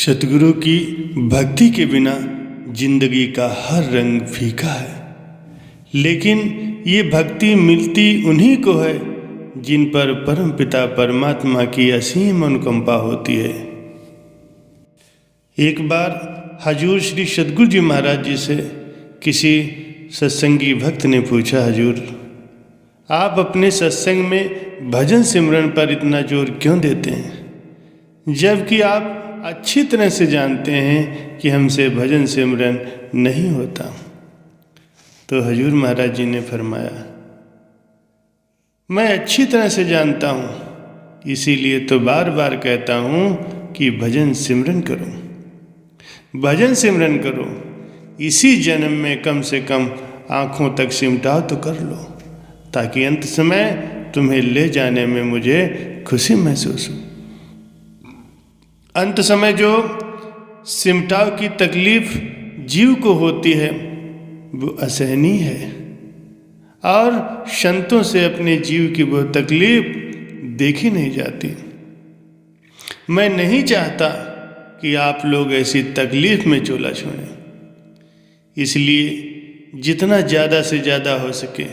सतगुरु की भक्ति के बिना जिंदगी का हर रंग फीका है, लेकिन ये भक्ति मिलती उन्हीं को है जिन पर परमपिता परमात्मा की असीम अनुकंपा होती है। एक बार हजूर श्री सतगुरु जी महाराज जी से किसी सत्संगी भक्त ने पूछा, हजूर आप अपने सत्संग में भजन सिमरन पर इतना जोर क्यों देते हैं, जबकि आप अच्छी तरह से जानते हैं कि हमसे भजन सिमरन नहीं होता। तो हजूर महाराज जी ने फरमाया, मैं अच्छी तरह से जानता हूँ, इसीलिए तो बार बार कहता हूँ कि भजन सिमरन करो, भजन सिमरन करो। इसी जन्म में कम से कम आँखों तक सिमटाव तो कर लो, ताकि अंत समय तुम्हें ले जाने में मुझे खुशी महसूस हो। अंत समय जो सिमटाव की तकलीफ जीव को होती है वो असहनीय है, और संतों से अपने जीव की वो तकलीफ देखी नहीं जाती। मैं नहीं चाहता कि आप लोग ऐसी तकलीफ में चोला छोड़ें, इसलिए जितना ज़्यादा से ज़्यादा हो सके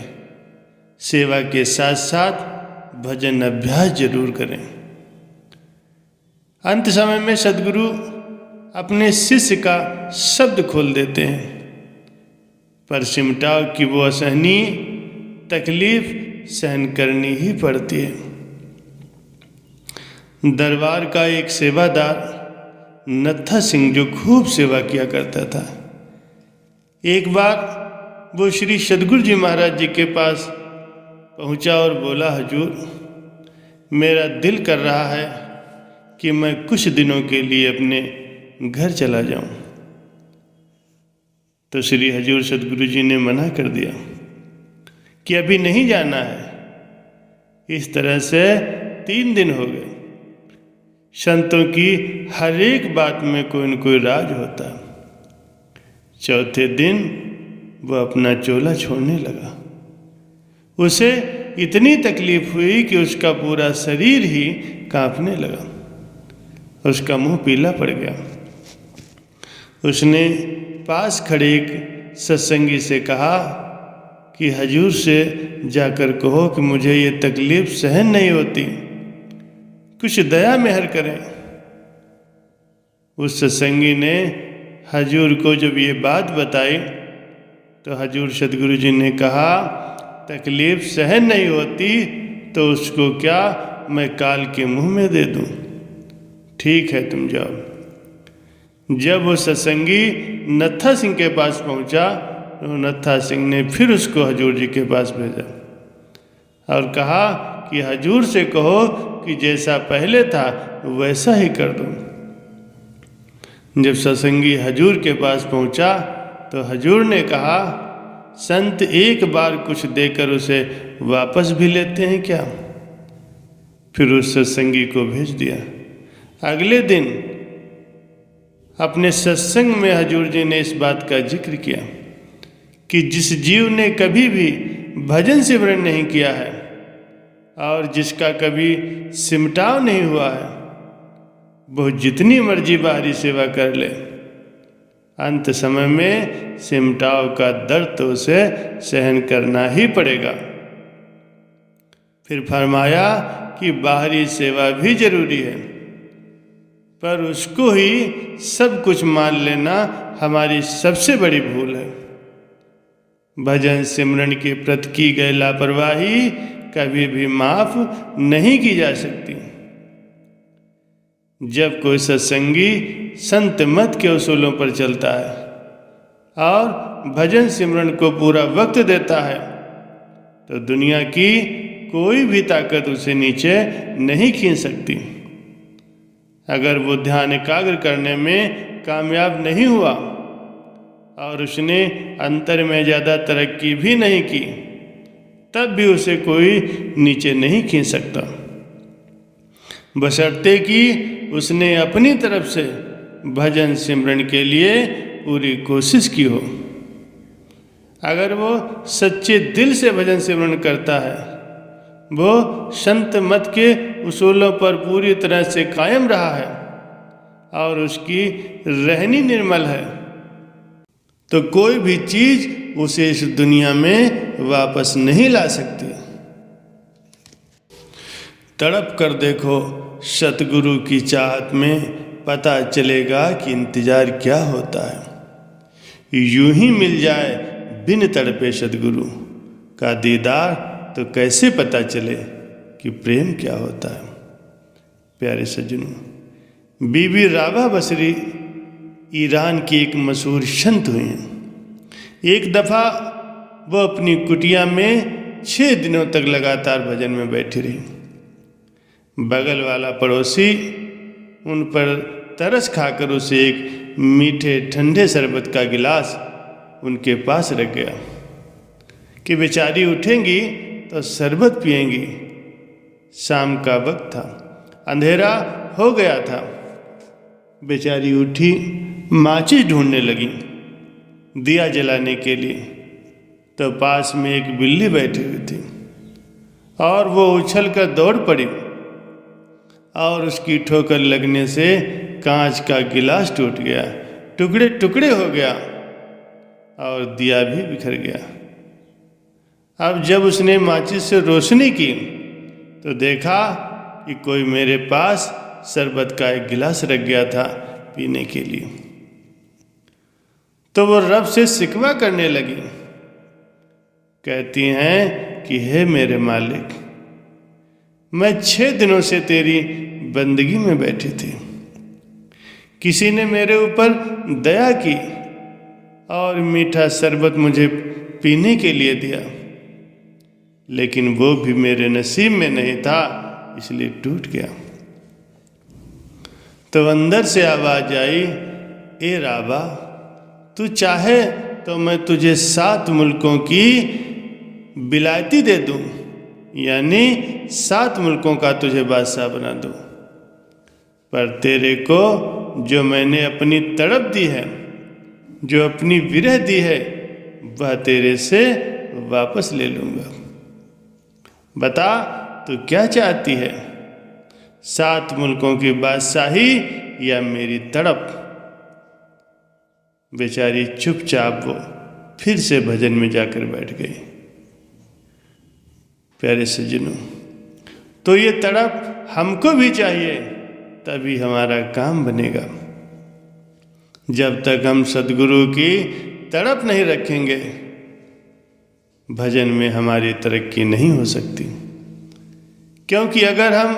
सेवा के साथ साथ भजन अभ्यास जरूर करें। अंत समय में सद्गुरु अपने शिष्य का शब्द खोल देते हैं, पर सिमटाव की वो असहनीय तकलीफ सहन करनी ही पड़ती है। दरबार का एक सेवादार नत्था सिंह जो खूब सेवा किया करता था, एक बार वो श्री सतगुरु जी महाराज जी के पास पहुंचा और बोला, हजूर मेरा दिल कर रहा है कि मैं कुछ दिनों के लिए अपने घर चला जाऊं। तो श्री हजूर सतगुरु जी ने मना कर दिया कि अभी नहीं जाना है। इस तरह से 3 दिन हो गए। संतों की हर एक बात में कोई न कोई राज होता। चौथे दिन वह अपना चोला छोड़ने लगा। उसे इतनी तकलीफ हुई कि उसका पूरा शरीर ही कांपने लगा, उसका मुंह पीला पड़ गया। उसने पास खड़े एक सत्संगी से कहा कि हजूर से जाकर कहो कि मुझे ये तकलीफ सहन नहीं होती, कुछ दया मेहर करें। उस सत्संगी ने हजूर को जब ये बात बताई तो हजूर सतगुरु जी ने कहा, तकलीफ सहन नहीं होती तो उसको क्या मैं काल के मुंह में दे दूं? ठीक है तुम जाओ। जब वो सत्संगी नत्था सिंह के पास पहुंचा तो नत्था सिंह ने फिर उसको हजूर जी के पास भेजा और कहा कि हजूर से कहो कि जैसा पहले था वैसा ही कर दो। जब सत्संगी हजूर के पास पहुंचा तो हजूर ने कहा, संत एक बार कुछ देकर उसे वापस भी लेते हैं क्या? फिर उस सत्संगी को भेज दिया। अगले दिन अपने सत्संग में हजूर जी ने इस बात का जिक्र किया कि जिस जीव ने कभी भी भजन सिमरन नहीं किया है और जिसका कभी सिमटाव नहीं हुआ है, वो जितनी मर्जी बाहरी सेवा कर ले, अंत समय में सिमटाव का दर्द तो उसे सहन करना ही पड़ेगा। फिर फरमाया कि बाहरी सेवा भी जरूरी है, पर उसको ही सब कुछ मान लेना हमारी सबसे बड़ी भूल है। भजन सिमरन के प्रति की गई लापरवाही कभी भी माफ नहीं की जा सकती। जब कोई सत्संगी संत मत के उसूलों पर चलता है और भजन सिमरन को पूरा वक्त देता है तो दुनिया की कोई भी ताकत उसे नीचे नहीं खींच सकती। अगर वो ध्यान एकाग्र करने में कामयाब नहीं हुआ और उसने अंतर में ज़्यादा तरक्की भी नहीं की, तब भी उसे कोई नीचे नहीं खींच सकता, बशर्ते कि उसने अपनी तरफ से भजन सिमरन के लिए पूरी कोशिश की हो। अगर वो सच्चे दिल से भजन सिमरन करता है, वो संत मत के उसूलों पर पूरी तरह से कायम रहा है और उसकी रहनी निर्मल है, तो कोई भी चीज उसे इस दुनिया में वापस नहीं ला सकती। तड़प कर देखो सतगुरु की चाहत में, पता चलेगा कि इंतजार क्या होता है। यूं ही मिल जाए बिन तड़पे सतगुरु का दीदार, तो कैसे पता चले कि प्रेम क्या होता है। प्यारे सज्जनों, बीबी राबा बसरी ईरान की एक मशहूर संत हुई हैं। एक दफ़ा वो अपनी कुटिया में 6 दिनों तक लगातार भजन में बैठी रही। बगल वाला पड़ोसी उन पर तरस खाकर उसे एक मीठे ठंडे शरबत का गिलास उनके पास रख गया कि बेचारी उठेंगी तो शरबत पिएंगी। शाम का वक्त था, अंधेरा हो गया था। बेचारी उठी, माचिस ढूंढने लगी दिया जलाने के लिए, तो पास में एक बिल्ली बैठी हुई थी और वो उछलकर दौड़ पड़ी और उसकी ठोकर लगने से कांच का गिलास टूट गया, टुकड़े टुकड़े हो गया और दिया भी बिखर गया। अब जब उसने माचिस से रोशनी की तो देखा कि कोई मेरे पास शरबत का एक गिलास रख गया था पीने के लिए। तो वो रब से शिकवा करने लगी, कहती हैं कि हे मेरे मालिक, मैं 6 दिनों से तेरी बंदगी में बैठी थी। किसी ने मेरे ऊपर दया की और मीठा शरबत मुझे पीने के लिए दिया, लेकिन वो भी मेरे नसीब में नहीं था, इसलिए टूट गया। तो अंदर से आवाज आई, ए राबा, तू चाहे तो मैं तुझे 7 मुल्कों की विलायती दे दूं, यानी 7 मुल्कों का तुझे बादशाह बना दूं, पर तेरे को जो मैंने अपनी तड़प दी है, जो अपनी विरह दी है, वह तेरे से वापस ले लूँगा। बता तू क्या चाहती है, 7 मुल्कों की बादशाही या मेरी तड़प। बेचारी चुपचाप वो फिर से भजन में जाकर बैठ गई। प्यारे सज्जनों, तो ये तड़प हमको भी चाहिए, तभी हमारा काम बनेगा। जब तक हम सद्गुरु की तड़प नहीं रखेंगे, भजन में हमारी तरक्की नहीं हो सकती। क्योंकि अगर हम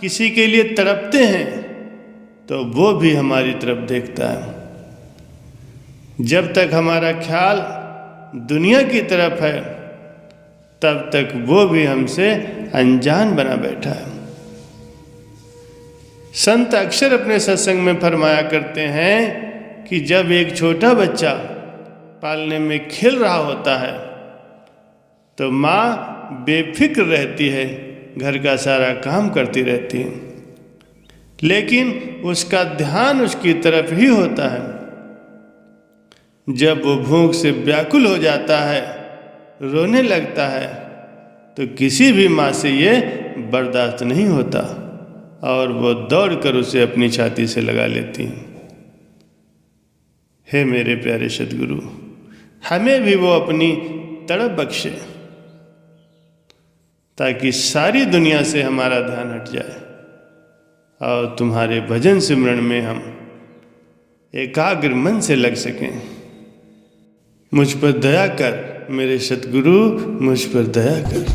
किसी के लिए तड़पते हैं तो वो भी हमारी तरफ देखता है। जब तक हमारा ख्याल दुनिया की तरफ है, तब तक वो भी हमसे अनजान बना बैठा है। संत अक्सर अपने सत्संग में फरमाया करते हैं कि जब एक छोटा बच्चा पालने में खेल रहा होता है तो माँ बेफिक्र रहती है, घर का सारा काम करती रहती है, लेकिन उसका ध्यान उसकी तरफ ही होता है। जब वो भूख से व्याकुल हो जाता है, रोने लगता है, तो किसी भी माँ से ये बर्दाश्त नहीं होता और वो दौड़कर उसे अपनी छाती से लगा लेती हैं। हे मेरे प्यारे सद्गुरु, हमें भी वो अपनी तड़प बख्शे, ताकि सारी दुनिया से हमारा ध्यान हट जाए और तुम्हारे भजन सिमरन में हम एकाग्र मन से लग सकें। मुझ पर दया कर मेरे सद्गुरु, मुझ पर दया कर।